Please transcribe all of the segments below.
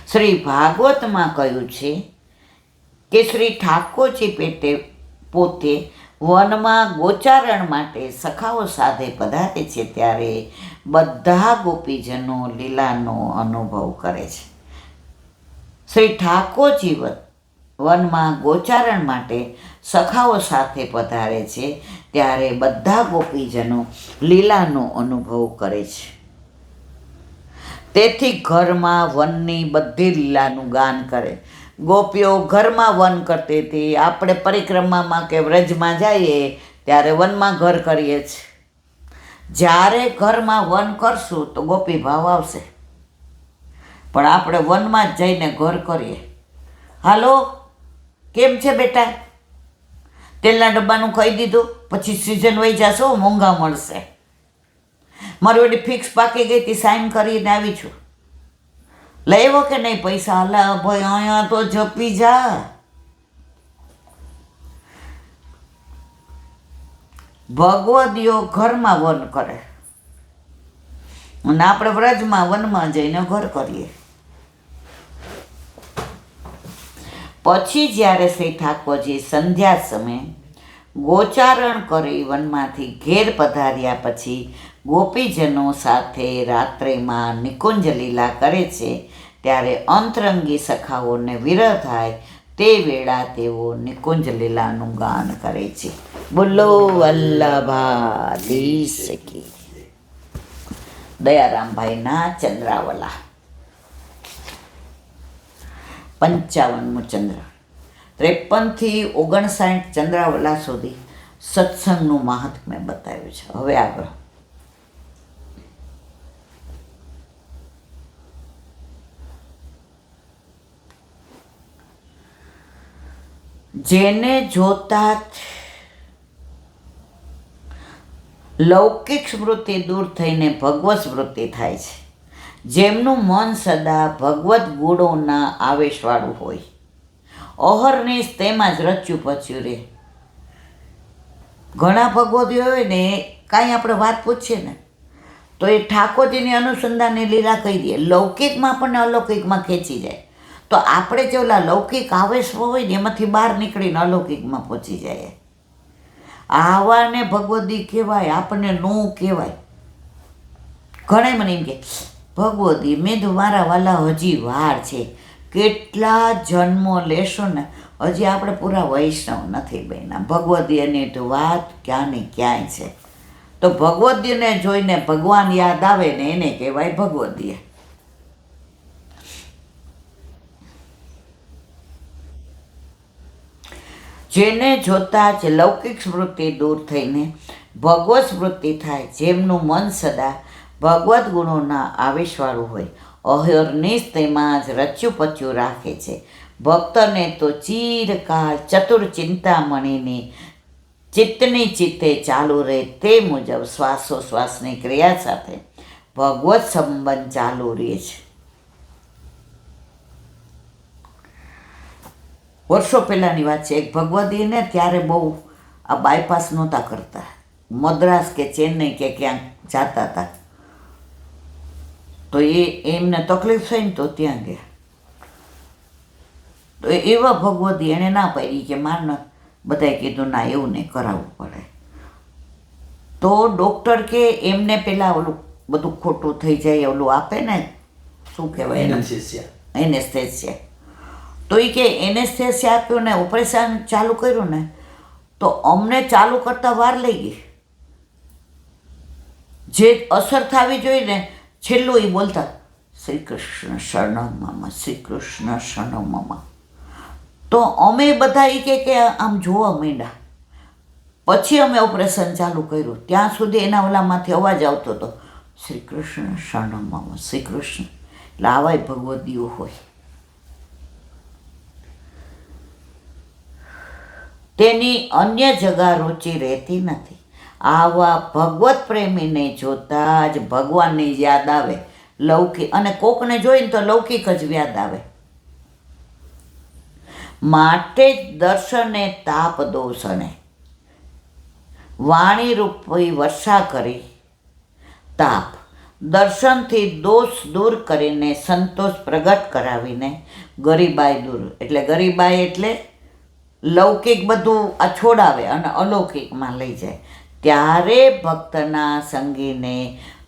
શ્રી ભાગવતમાં કહ્યું છે કે શ્રી ઠાકોરજી પોતે વનમાં ગોચારણ માટે સખાઓ સાથે પધારે છે ત્યારે બધા ગોપીજનો લીલાનો અનુભવ કરે છે. શ્રી ઠાકોરજી વનમાં ગોચારણ માટે સખાઓ સાથે પધારે છે ત્યારે બધા ગોપીજનો લીલાનો અનુભવ કરે છે. તેથી ઘરમાં વનની બધી લીલાનું ગાન કરે. ગોપીઓ ઘરમાં વન કરતી હતી. આપણે પરિક્રમામાં કે વ્રજમાં જઈએ ત્યારે વનમાં ઘર કરીએ છીએ. જ્યારે ઘરમાં વન કરશું તો ગોપી ભાવ આવશે, પણ આપણે વનમાં જ જઈને ઘર કરીએ. હાલો, કેમ છે બેટા? તેલના ડબ્બાનું કહી દીધું, પછી સિઝન વહી જશો, મોંઘા મળશે. મારી ઓલી ફિક્સ પાકી ગઈ હતી, સાઈન કરીને આવી છું. લઈ આવો કે નહીં પૈસા? અલા ભાઈ, અહીંયા તો જપી જા. ભગવદીઓ ઘરમાં વન કરે અને આપણે વ્રજમાં વનમાં જઈને ઘર કરીએ. પછી જ્યારે શ્રી ઠાકોરજી સંધ્યા સમયે ગોચારણ કરી વનમાંથી ઘેર પધાર્યા પછી ગોપીજનો સાથે રાત્રિમાં નિકુંજ લીલા કરે છે ત્યારે અંતરંગી સખાઓને વિરહ થાય તે વેળા તેઓ નિકુંજ લીલાનું ગાન કરે છે. બોલો વલ્લભાધીશ કી. દયારામભાઈના ચંદ્રાવલા 55મું ચંદ્ર. 53 થી 59 ચંદ્રાવલા સુધી સત્સંગનું મહાત્મ્ય બતાવ્યું છે. હવે આગળ જેને જોતા લૌકિક સ્મૃતિ દૂર થઈને ભગવત સ્મૃતિ થાય છે. જેમનું મન સદા ભગવત ગુણોના આવેશવાળું હોય, અહર્નિશ તેમાં જ રચ્યું પચ્યું રહે. ઘણા ભગવતીઓ હોય ને, કાંઈ આપણે વાત પૂછીએ ને તો એ ઠાકોરજીની અનુસંધાનની લીલા કહી દે. લૌકિકમાં આપણને અલૌકિકમાં ખેંચી જાય. તો આપણે જે ઓલા લૌકિક આવેશ હોય ને એમાંથી બહાર નીકળીને અલૌકિકમાં પહોંચી જાય. આવાને ભગવદી કહેવાય, આપણને નો કહેવાય. ઘણા મને એમ કે ભગવદી, મેં તો મારા વાલા હજી વાર છે, કેટલા જન્મો લેશો ને હજી આપણે પૂરા વૈષ્ણવ નથી બન્યા. ભગવદીની તો વાત ક્યાં ને ક્યાંય છે. તો ભગવદીને જોઈને ભગવાન યાદ આવે ને એને કહેવાય ભગવદીએ. જેને જોતા જ લૌકિક સ્મૃતિ દૂર થઈને ભગવત સ્મૃતિ થાય, જેમનું મન સદા ભગવત ગુણોના આવેશવાળું હોય, અહર્નિશ તેમાં જ રચ્યું પચ્યું રાખે છે. ભક્તને તો ચિરકાળ ચતુર ચિંતામણીની ચિત્તની ચિત્તે ચાલુ રહે તે મુજબ શ્વાસોશ્વાસની ક્રિયા સાથે ભગવત સંબંધ ચાલુ રહે છે. વર્ષો પહેલાંની વાત છે. એક ભગવદીને ત્યારે બહુ આ બાયપાસ નહોતા કરતા. મદ્રાસ કે ચેન્નઈ કે ક્યાંક જતા હતા તો એમને તકલીફ થઈ ને તો ત્યાં ગયા. તો એવા ભગવદી એણે ના પાડી કે મારને બધાએ કીધું ના એવું નહીં કરાવવું પડે. તો ડૉક્ટર કે એમને પહેલાં ઓલું બધું ખોટું થઈ જાય, ઓલું આપે ને શું કહેવાય, એનેસ્થેસિયા. તો એ કે એનેસ્થેસિયા આપ્યું ને ઓપરેશન ચાલુ કર્યું ને તો અમને ચાલુ કરતાં વાર લઈ ગઈ. જે અસર થવી જોઈએ ને છેલ્લું એ બોલતા શ્રી કૃષ્ણ શરણમમાં, શ્રી કૃષ્ણ શરણમમાં. તો અમે બધા એ કે આમ જોવા માંડ્યા. પછી અમે ઓપરેશન ચાલુ કર્યું ત્યાં સુધી એના ઓલામાંથી અવાજ આવતો હતો શ્રી કૃષ્ણ શરણમમાં, શ્રી કૃષ્ણ. એટલે આવાય ભગવદીઓ હોય. તેની અન્ય જગા રુચિ રહેતી નથી. આવા ભગવત પ્રેમીને જોતા જ ભગવાનની યાદ આવે. લૌકિક અને કોકને જોઈને તો લૌકિક જ યાદ આવે. માટે જ દર્શને તાપ દોષણે વાણી રૂપી વર્ષા કરી તાપ. દર્શનથી દોષ દૂર કરીને સંતોષ પ્રગટ કરાવીને ગરીબાઈ દૂર, એટલે ગરીબાઈ એટલે લૌકિક બધું આ છોડાવે અને અલૌકિકમાં લઈ જાય, ત્યારે ભક્તના સંગીને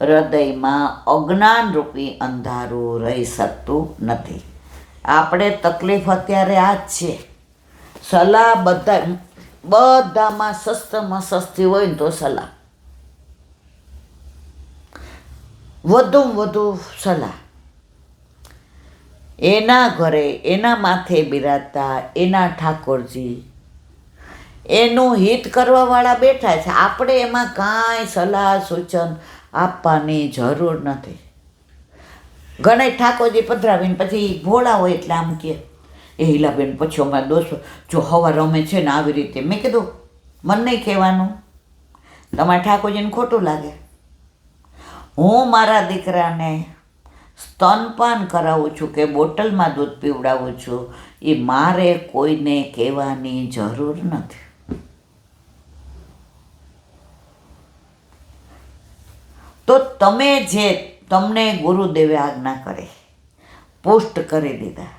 હૃદયમાં અજ્ઞાનરૂપી અંધારું રહી શકતું નથી. આપણે તકલીફ અત્યારે આ જ છે. સલાહ બધામાં સસ્તામાં સસ્તી હોય ને તો સલાહ, વધુમાં વધુ સલાહ, એના ઘરે એના માથે બિરાજતા એના ઠાકોરજી, એનું હિત કરવાવાળા બેઠા છે. આપણે એમાં કાંઈ સલાહ સૂચન આપવાની જરૂર નથી. ઘણા ઠાકોરજી પધરાવીને પછી ભોળા હોય એટલે આમ કહે, એ હિલાબેન પછી અમારા દોસ્તો જો હવા રમે છે ને આવી રીતે. મેં કીધું મને નહીં કહેવાનું, તમારા ઠાકોરજીને ખોટું લાગે. હું મારા દીકરાને સ્તનપાન કરાવું છું કે બોટલમાં દૂધ પીવડાવું છું, એ મારે કોઈને કહેવાની જરૂર નથી. તો તમે જે તમને ગુરુદેવે આજ્ઞા કરે, પુષ્ટ કરી દીધા,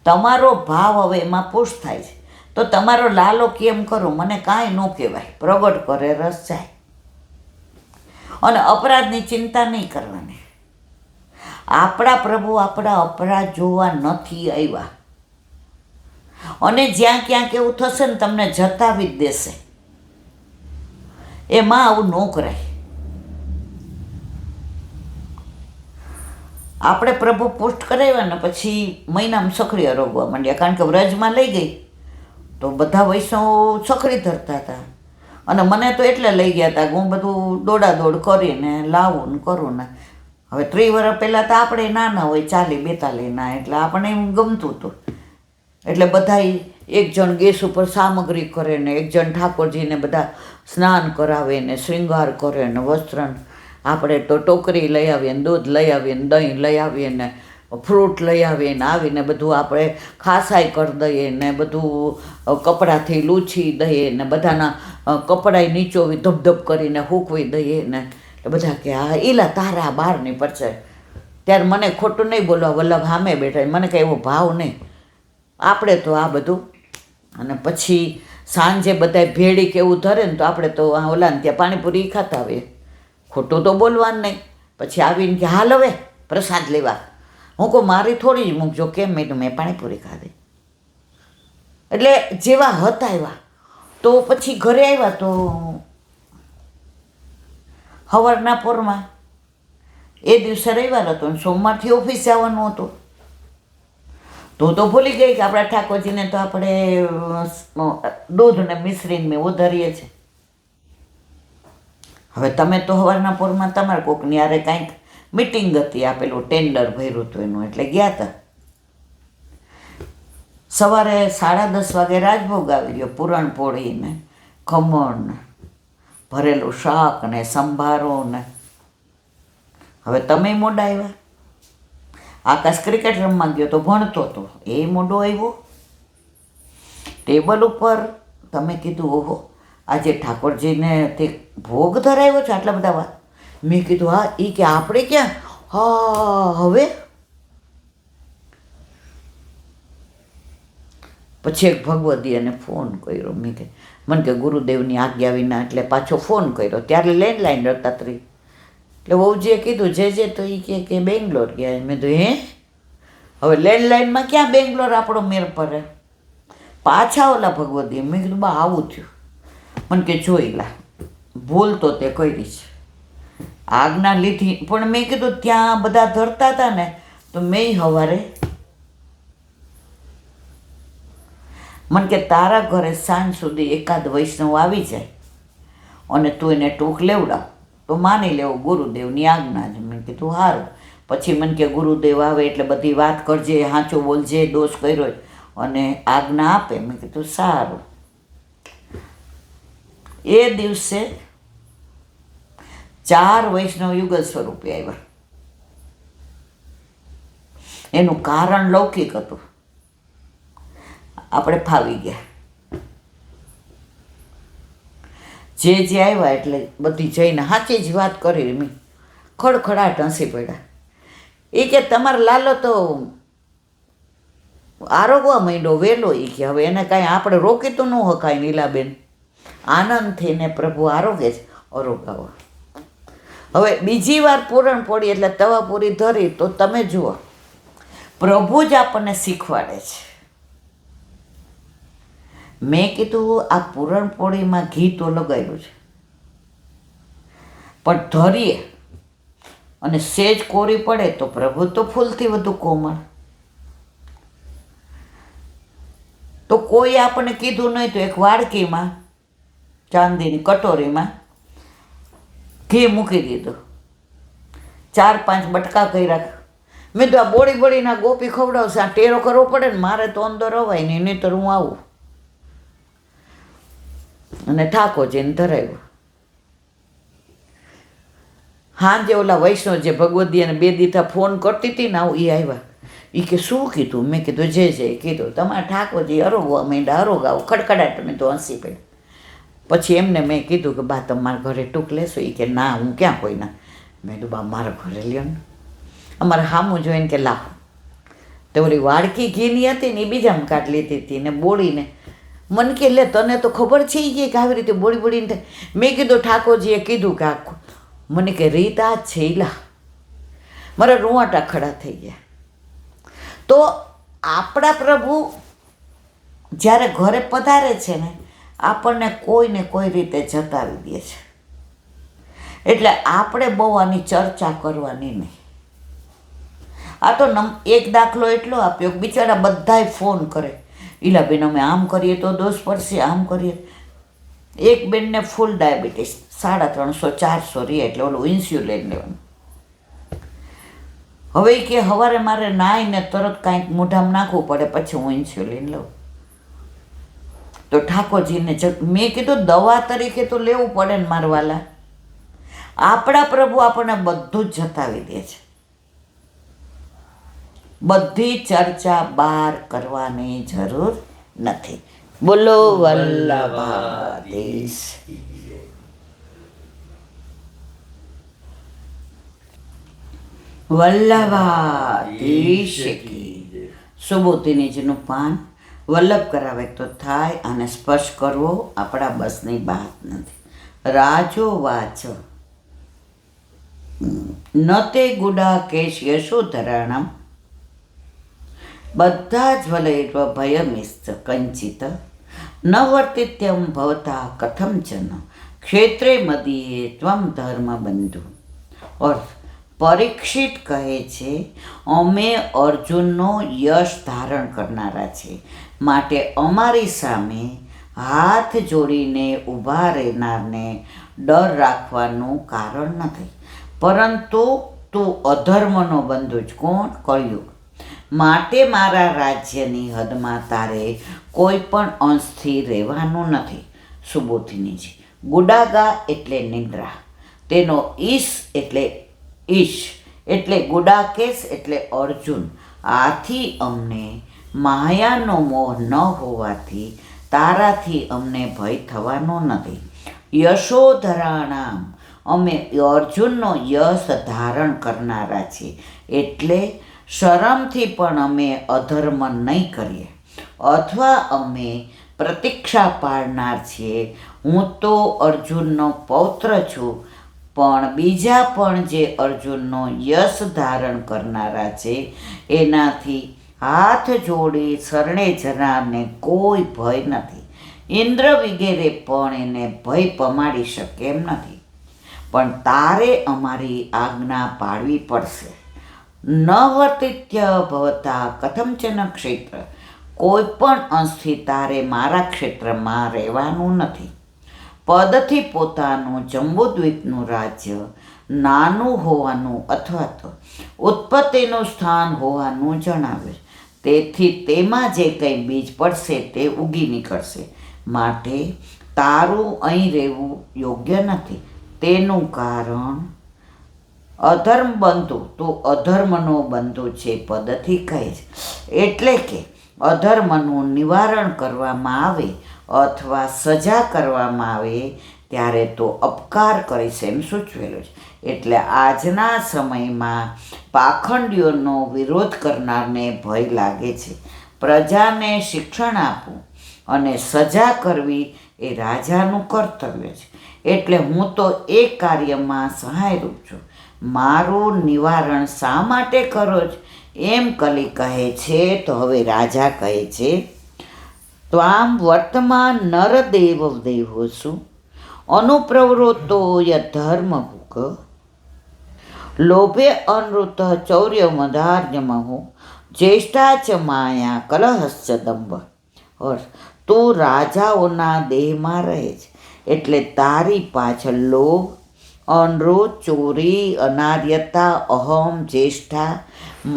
તમારો ભાવ હવે એમાં પુષ્ટ થાય છે, તો તમારો લાલો કેમ કરો મને કાંઈ ન કહેવાય, પ્રગટ કરે રસ જાય. અને અપરાધની ચિંતા નહીં કરવાની. આપણા પ્રભુ આપણા અપરાધ જોવા નથી આવ્યા, અને જ્યાં ક્યાંક એવું થશે ને તમને જતાવી જ દેશે. એમાં આવું ન કરાય. આપણે પ્રભુ પુષ્ટ કરાવ્યા ને પછી મહિનામાં સખડી અરોગવા માંડ્યા, કારણ કે વ્રજમાં લઈ ગઈ તો બધા વૈષ્ણવ સખડી ધરતા હતા, અને મને તો એટલે લઈ ગયા હતા કે હું બધું દોડાદોડ કરીને લાવું ને કરું ને. હવે 3 વર્ષ પહેલાં તો આપણે નાના હોય 40-42 એટલે આપણને એમ ગમતું હતું. એટલે બધા એક જણ ગેસ ઉપર સામગ્રી કરે ને એક જણ ઠાકોરજીને બધા સ્નાન કરાવે ને શૃંગાર કરે ને વસ્ત્ર. આપણે તો ટોકરી લઈ આવીએ ને દૂધ લઈ આવીએ ને દહીં લઈ આવીએ ને ફ્રૂટ લઈ આવીએ ને આવીને બધું આપણે ખાસાઈ કરી દઈએ ને બધું કપડાથી લૂછી દઈએ ને બધાના કપડાય નીચોવી ધબધબ કરીને હૂકવી દઈએ ને. એટલે બધા કે હા ઈલા તારા બહારની પડશે. ત્યારે મને ખોટું નહીં બોલવા, વલ્લભ સામે બેઠા, મને કંઈ એવો ભાવ નહીં. આપણે તો આ બધું. અને પછી સાંજે બધા ભેળી કે એવું ધરે ને તો આપણે તો ઓલાને ત્યાં પાણીપુરી ખાતા આવીએ, ખોટું તો બોલવાનું નહીં. પછી આવીને કે હાલ હવે પ્રસાદ લેવા, હું કહું મારી થોડી જ મૂકજો. કેમ? મેં પાણીપુરી ખાધી. એટલે જેવા હતા એવા. તો પછી ઘરે આવ્યા તો સવારના પોરમાં એ દિવસે રવિવાર હતો ને સોમવારથી ઓફિસ જવાનું હતું. તો ભૂલી ગઈ કે આપણા ઠાકોરજીને તો આપણે દૂધ ને મિશ્રીને મેં વધારીએ છીએ. હવે તમે તો સવારના પોરમાં તમારા કોકની યારે કાંઈક મિટિંગ હતી, આપેલું ટેન્ડર ભર્યું હતું એનું, એટલે ગયા હતા. સવારે 10:30 વાગે રાજભોગ આવી ગયો, પૂરણપોળી ને ખમણ ને ભરેલું શાક ને સંભારો ને. હવે તમે મોડા આવ્યા. આકાશ ક્રિકેટ રમવા ગયો તો ભણતો હતો, એ મોડો આવ્યો. ટેબલ ઉપર તમે કીધું ઓહો આજે ઠાકોરજીને તે ભોગ ધરાવ્યો છે આટલા બધા વાત. મેં કીધું હા. એ કે આપણે ક્યાં? હા હવે. પછી એક ભગવદીયાને ફોન કર્યો. મેં કે મને કે ગુરુદેવની આજ્ઞા વિના, એટલે પાછો ફોન કર્યો. ત્યારે લેન્ડલાઇન હતા 3. એટલે વહુજીએ કીધું જે તો એ કે બેંગ્લોર ગયા. મેં તો હે હવે લેન્ડલાઇનમાં ક્યાં બેંગ્લોર આપણો મેર પડે. પાછા ઓલા ભગવદીએ. મેં કીધું બા આવું થયું. મને કે જોઈ લા ભૂલ તો તે કરી છે, આજ્ઞા લીધી. પણ મેં કીધું ત્યાં બધા ધરતા હતા ને તો મેં સવારે મને કે તારા ઘરે સાંજ સુધી એકાદ વૈષ્ણવ આવી જાય અને તું એને ટૂંક લેવડાવ તો માની લેવું ગુરુદેવની આજ્ઞા છે. મેં કીધું સારું. પછી મને કે ગુરુદેવ આવે એટલે બધી વાત કરજે, સાચું બોલજે, દોષ કર્યો અને આજ્ઞા આપે. મેં કીધું સારું. એ દિવસે 4 વૈષ્ણવ યુગલ સ્વરૂપે આવ્યા. એનું કારણ લૌકિક હતું, આપણે ફાવી ગયા. જે આવ્યા એટલે બધી જઈને સાચી જ વાત કરી. મેં ખડખડાટ હસી પડ્યા. એ કે તમારો લાલો તો આરોગવા માંડ્યો વહેલો. એ કે હવે એને કાંઈ આપણે રોકી તો ન હકાય નીલાબેન. આનંદથી ને પ્રભુ આરોગે છે, અરોગાવા. હવે બીજી વાર પૂરણ પોળી એટલે તવા પૂરી ધરી તો તમે જુઓ, પ્રભુ જ આપણને શીખવાડે છે. મેં કીધું આ પૂરણપોળીમાં ઘી તો લગાવ્યું છે, પણ ધરીએ અને સેજ કોરી પડે તો પ્રભુ તો ફૂલથી વધુ કોમળ. તો કોઈ આપણને કીધું નહીં તો એક વાડકીમાં ચાંદીની કટોરીમાં ઘી મૂકી દીધું, 4-5 બટકા કર્યા. મેં તો આ બોળીના ગોપી ખવડાવશે, આ ટેરો કરવો પડે ને, મારે તો અંદર અવાય નહીં, નહીં તો હું આવું. અને ઠાકોરજીને ધરાવ્યું. હાંજે ઓલા વૈષ્ણવ જે ભગવદી અને 2 દીથા ફોન કરતી હતી ને આવું, એ આવ્યા. એ કે શું કીધું? મેં કીધું જે કીધું. તમારા ઠાકોરજી અરોગવા માંડ્યા, અરોગાવું ખડખડાટ. મેં તો હસી પડી. પછી એમને મેં કીધું કે બા તમારા ઘરે ટૂંક લેશો? એ કે ના, હું ક્યાં કોઈના. મેં કીધું બા મારા ઘરે લ્યો ને. અમારે સામું જોઈને કે લાવ. તો ઓલી વાડકી ઘીની હતી ને એ બીજામાં કાઢ લીધી હતી ને બોળીને. મને કે લે તને તો ખબર છે એ કે આવી રીતે બોળીને થાય. મેં કીધું ઠાકોરજીએ કીધું કે આખું. મને કે રીત આ જ છે. ઈલા મારા રૂવાટા ખડા થઈ ગયા. તો આપણા પ્રભુ જ્યારે ઘરે પધારે છે ને, આપણને કોઈને કોઈ રીતે જતાવી દે છે. એટલે આપણે બહુ આની ચર્ચા કરવાની નહીં. આ તો એક દાખલો એટલો આપ્યો, બિચારા બધાય ફોન કરે, ઈલા બેન અમે આમ કરીએ તો દોષ પડશે, આમ કરીએ. એક બેનને ફૂલ ડાયાબિટીસ 350-400 રહે, એટલે ઓલું ઇન્સ્યુલિન લેવાનું. હવે કે સવારે મારે નાહીને તરત કાંઈક મોઢામાં નાખવું પડે, પછી હું ઇન્સ્યુલિન લઉં. તો ઠાકોરજીને મેં કીધું દવા તરીકે તો લેવું પડે ને મારવાલા. આપણા પ્રભુ આપણને બધું જ જતાવી દે છે. બધી ચર્ચા બહાર કરવાની જરૂર નથી. બોલો વલ્લભાધીશ. વલ્લભાધીશ કી. સુબોધીનીજીનું પાન વલ્લભ કરાવે તો થાય, અને સ્પર્શ કરવો આપણા બસની વાત નથી. રાજો વાચ ન તે ગુડા કેશ યશોધરાણમ બધા જ વલયત્વ ભયમિસ્ત કંચિત ન વર્તિત્યમ ભવતા કથમ જન ક્ષેત્રે મદીએ ત્વમ ધર્મ બંધુ. અર્થ પરીક્ષિત કહે છે, અમે અર્જુનનો યશ ધારણ કરનારા છે, માટે અમારી સામે હાથ જોડીને ઊભા રહેનારને ડર રાખવાનું કારણ નથી, પરંતુ તું અધર્મનો બંધુ જ. કોણ? કળિયુગ. માટે મારા રાજ્યની હદમાં તારે કોઈ પણ અંશથી રહેવાનું નથી. સુબોધિનીજી. ગુડાગા એટલે નિદ્રા, તેનો ઈશ એટલે ગુડાકેશ એટલે અર્જુન. આથી અમને માયાનો મોહ ન હોવાથી તારાથી અમને ભય થવાનો નથી. યશોધરાણામ, અમે અર્જુનનો યશ ધારણ કરનારા છીએ, એટલે શરમથી પણ અમે અધર્મ નહીં કરીએ, અથવા અમે પ્રતીક્ષા પાડનાર છીએ. હું તો અર્જુનનો પૌત્ર છું, પણ બીજા પણ જે અર્જુનનો યશ ધારણ કરનારા છે, એનાથી હાથ જોડી શરણે જનારને કોઈ ભય નથી. ઇન્દ્ર વગેરે પણ એને ભય પમાડી શકે એમ નથી, પણ તારે અમારી આજ્ઞા પાળવી પડશે. ન વર્તિત્ય ભવતા કથમચન ક્ષેત્ર, કોઈ પણ અંશથી તારે મારા ક્ષેત્રમાં રહેવાનું નથી. પદથી પોતાનું જંબુદ્વીપનું રાજ્ય નાનું હોવાનું અથવા તો ઉત્પત્તિનું સ્થાન હોવાનું જણાવે, તેથી તેમાં જે કંઈ બીજ પડશે તે ઉગી નીકળશે. માટે તારું અહીં રહેવું યોગ્ય નથી. તેનું કારણ અધર્મ બંધુ, તું અધર્મનો બંધુ છે, પદથી કહે છે. એટલે કે અધર્મનું નિવારણ કરવામાં આવે અથવા સજા કરવામાં આવે ત્યારે તો અપકાર કરીશ એમ સૂચવેલું છે. એટલે આજના સમયમાં પાખંડીઓનો વિરોધ કરનારને ભય લાગે છે. પ્રજાને શિક્ષણ આપવું અને સજા કરવી એ રાજાનું કર્તવ્ય છે. એટલે હું તો એ કાર્યમાં સહાયરૂપ છું. મારું નિવારણ શા માટે કરો છો એમ કલી કહે છે. તો હવે રાજા કહે છે, ત્વામ વર્તમાન નરદેવ દેવોસુ અનુપ્રવૃત્તો યધર્મભુક લોભે અનૃત ચૌર્ય મદાર્યમહો જ્યેષ્ઠા ચ માયા કલહશ્ચ દંભ. તું રાજાઓના દેહમાં રહે છે, એટલે તારી પાછળ લોભ, અનૃત, ચોરી, અનાર્યતા, અહમ, જ્યેષ્ઠા,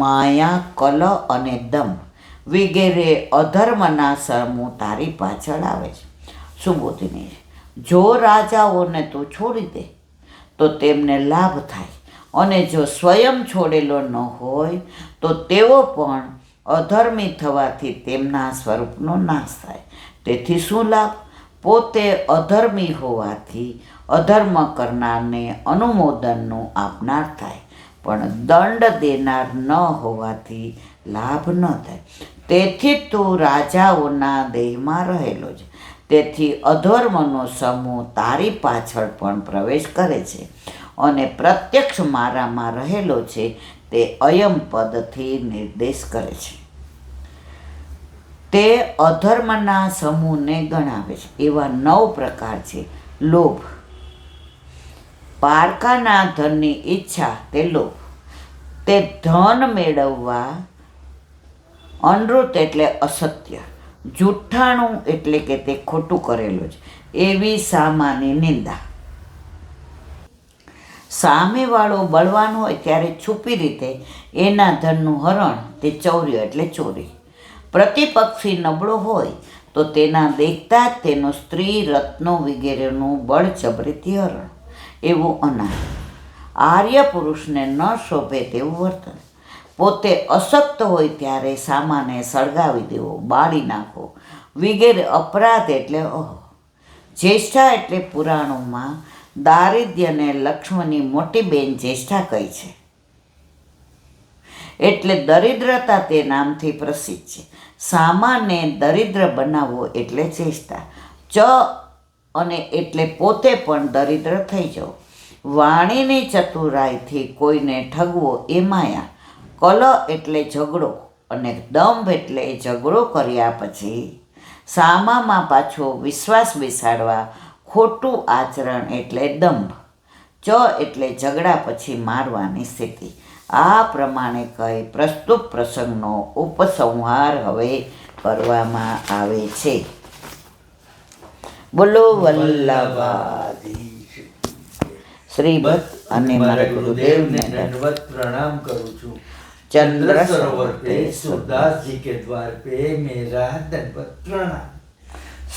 માયા, કલહ અને દંભ વગેરે અધર્મના સમૂહ તારી પાછળ આવે છે. સુબોધિની, જો રાજાઓને તું છોડી દે તો તેમને લાભ થાય, અને જો સ્વયં છોડેલો ન હોય તો તેઓ પણ અધર્મી થવાથી તેમના સ્વરૂપનો નાશ થાય. તેથી શું લાભ? પોતે અધર્મી હોવાથી અધર્મ કરનારને અનુમોદનનું આપનાર થાય, પણ દંડ દેનાર ન હોવાથી લાભ ન થાય. તેથી તું રાજાઓના દેહમાં રહેલો છે. તેથી અધર્મનો સમૂહ તારી પાછળ પણ પ્રવેશ કરે છે, અને પ્રત્યક્ષ મારામાં રહેલો છે તે અયમ પદથી નિર્દેશ કરે છે. તે અધર્મના સમૂહને ગણાવે છે. એવા 9 પ્રકાર છે. લોભ, પારકાના ધનની ઈચ્છા તે લોભ. તે ધન મેળવવા. અનૃત એટલે અસત્ય, જૂઠ્ઠાણું એટલે કે તે ખોટું કરેલું છે એવી સામાની નિંદા. સામેવાળો બળવાન હોય ત્યારે છુપી રીતે એના ધનનું હરણ તે ચૌર્ય એટલે ચોરી. પ્રતિપક્ષી નબળો હોય તો તેના દેખતા જ તેનો સ્ત્રી, રત્નો વગેરેનું બળજબરીથી હરણ એવું અનાર. આર્ય પુરુષને ન શોભે તેવું વર્તન. પોતે અશક્ત હોય ત્યારે સામાને સળગાવી દેવો, બાળી નાખવો વગેરે અપરાધ એટલે અહ. જ્યેષ્ઠા એટલે પુરાણોમાં દારિદ્ર્યને લક્ષ્મણની મોટી બેન જ્યેષ્ઠા કહી છે. એટલે દરિદ્રતા તે નામથી પ્રસિદ્ધ છે. સામાને દરિદ્ર બનાવવો એટલે જ્યેષ્ઠા. ચ અને એટલે પોતે પણ દરિદ્ર થઈ જવો. વાણીની ચતુરાઈથી કોઈને ઠગવો એ માયા. કલહ એટલે ઝઘડો, અને દંભ એટલે ઝઘડો કર્યા પછી સામામાં પાછો વિશ્વાસ બેસાડવા ખોટું આચરણ એટલે દંભ. ચ એટલે ઝઘડા પછી મારવાની સ્થિતિ. આ પ્રમાણે કહી પ્રસ્તુત પ્રસંગનો ઉપસંહાર હવે કરવામાં આવે છે. બોલો વલ્લભાધીશ. શ્રી ભટ્ટ અને મારા ગુરુદેવને दंडवत प्रणाम करूँ छू. चंद्र सरोवर पे सूरदास जी के द्वार पे मेरा दंडवत प्रणाम.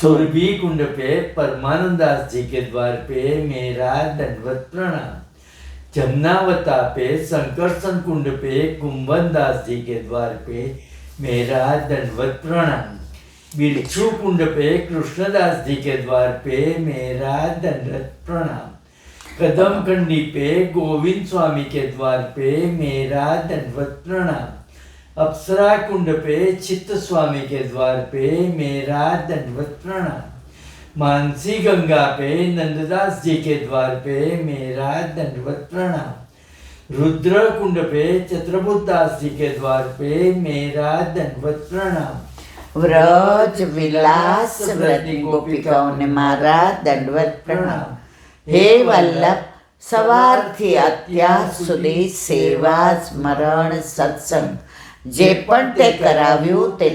सुरभि कुंड पे परमानंदास जी के द्वार पे मेरा दंडवत प्रणाम. जमुनावता पे संकर्षण कुंड पे कुंभनदास जी के द्वार पे मेरा दंडवत प्रणाम. बिच्छू कुंड पे कृष्णदास जी के द्वार पे मेरा दंडवत प्रणाम. कदम कंडी पे गोविंद स्वामी के द्वार पे मेरा दंडवत प्रणाम. अप्सरा कुंड पे चित्त स्वामी के द्वार पे मेरा दंडवत प्रणाम. मानसी गंगा पे नंददास जी के द्वार पे मेरा दंडवत प्रणाम. रुद्र कुंड पे चत्रबुद्धास जी के द्वार पे मेरा दंडवत प्रणाम. વ્રજ વિલાસ વ્રતની ગોપિકાઓને મારા દંડવત પ્રણામ. હે વલ્લભ, સવારથી અત્યાર સુધી સેવા, સ્મરણ, સત્સંગ જે પણ તે કરાવ્યું તે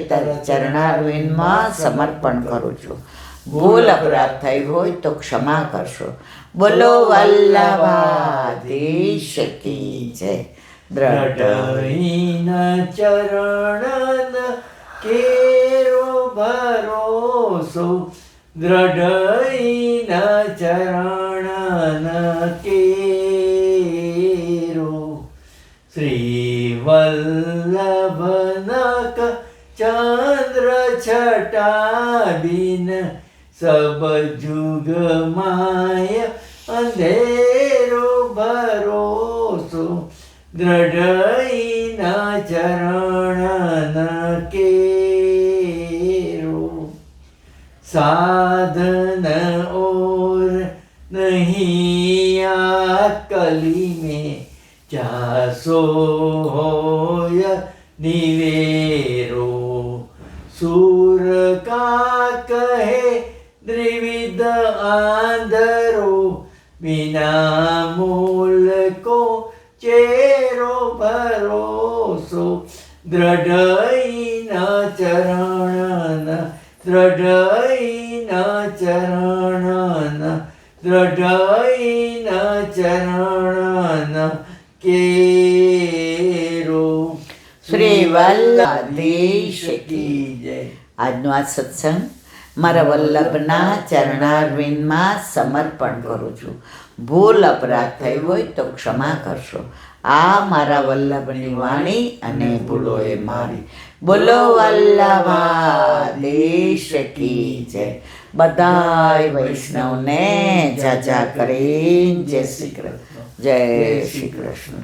ચરણારવિંદમાં સમર્પણ કરું છું. ભૂલ અપરાધ થઈ હોય તો ક્ષમા કરશો. બોલો વલ્લભાધીશ કી જય. દ્રઢહીન ચરણ કેરો ભરોસો. દ્રઢહીન ચરણ કેરો. શ્રી વલ્લભનક ચંદ્ર છટા બિન सब जुग माया अंधेरो भरोसो दृढ़ न चरण केरो साधन और नहीं कली में चासो होय निवेरो सूर का कहे द्विविध आंधरो बिना मूल को चेरो भरोसो दृढ़ न चरण दृढ़ न चरण दृढ़ न चरण केरो શ્રી વલ્લભાધીશ કી જય. આજનો આ સત્સંગ મારા વલ્લભના ચરણારવિંદમાં સમર્પણ કરું છું. ભૂલ અપરાધ થઈ હોય તો ક્ષમા કરશો. આ મારા વલ્લભની વાણી અને ભૂલો એ મારી. બોલો વલ્લભાધીશ કી જય. બધાય વૈષ્ણવને જાજા કરીને જય શ્રી કૃષ્ણ. જય શ્રી કૃષ્ણ.